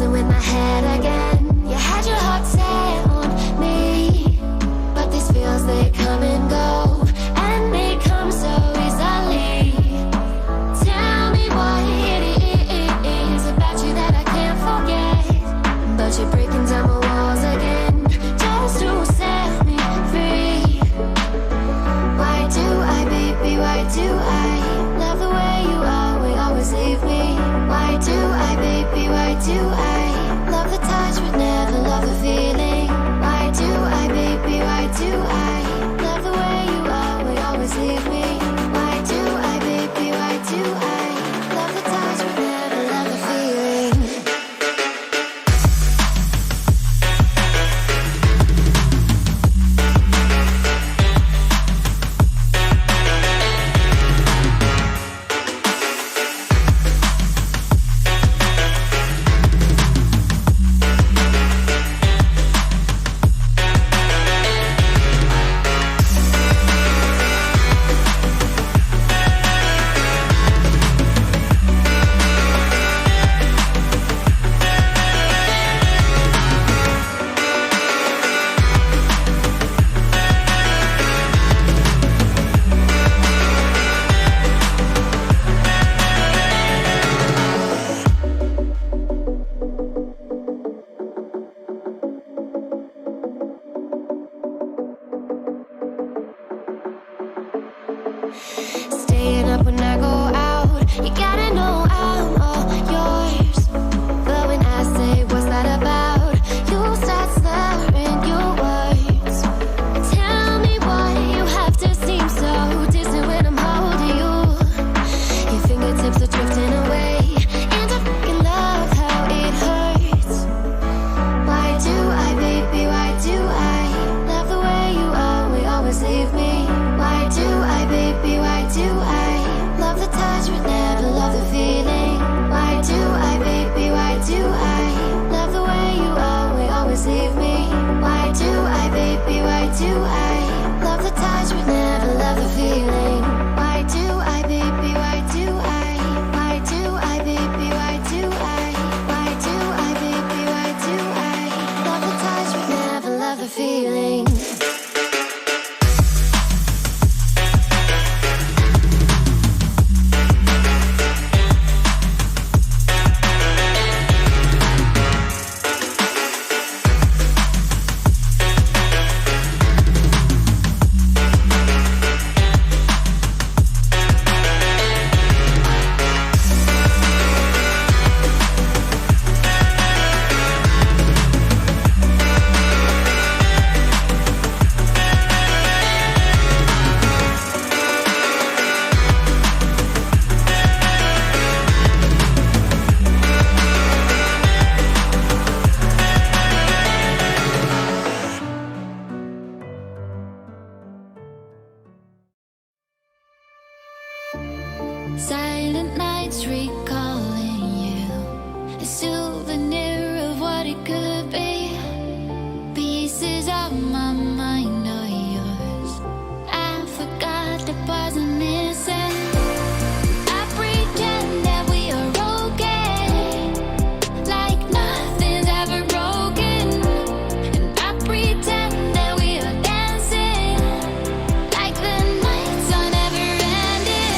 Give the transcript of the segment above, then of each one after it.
messing with my head again. You had your heart set on me, but these feels, they come and go, and they come so easily. Tell me what it is about you that I can't forget, but you're breaking down my walls again, just to set me free. Why do I, baby, why do I love the way you always leave me? Why do I, baby, why do I love the touch but never love the feeling? Why do I, baby, why do I love the way you always leave me? Why do I, baby, why do I love the touch but never love the feeling? Staying up when I go out, you gotta know I'm all yours. But when I say what's that about, you start slurring your words. Tell me why you have to seem so distant when I'm holding you. Your fingertips are drifting away, and I fucking love how it hurts. Why do I, baby, why do I love the way you always leave me? Why do I, baby, why do I love the touch but never love the feeling? Why do I, baby, why do I love the way you always leave me? Why do I, baby, why do I love the touch but never love the feeling? Why do I, baby, why do I? Why do I, baby, why do I? Why do I, baby, why do I love the touch but never love the feeling? Silent nights recalling you, a souvenir of what it could be. Pieces of my mind are yours. I forgot the parts I'm missing. I pretend that we are okay, like nothing's ever broken. And I pretend that we are dancing, like the nights are never ending.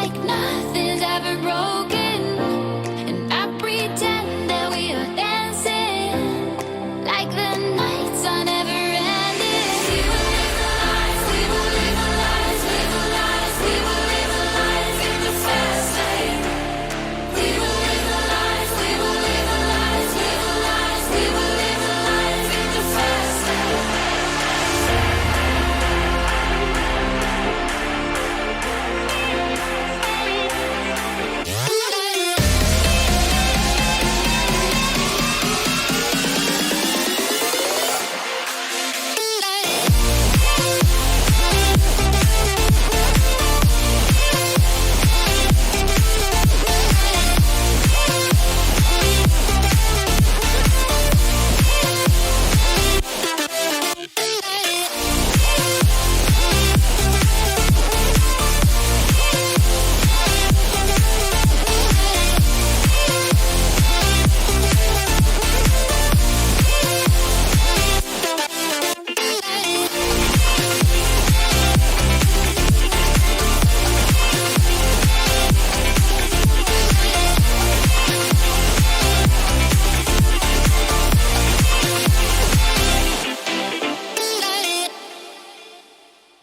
like nothing's ever broken, and I pretend that we are dancing like the nights are never ending. We will live the lives, we will live the lives, live the lives, we will live the lives in the fast lane. We will live the lives, we will live the lives, live the lives, we will live the lives in the fast lane.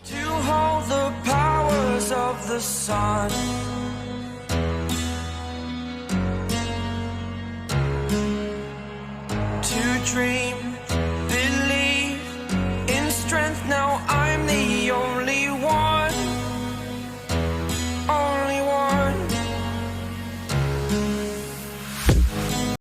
To hold the powers of the sun, to dream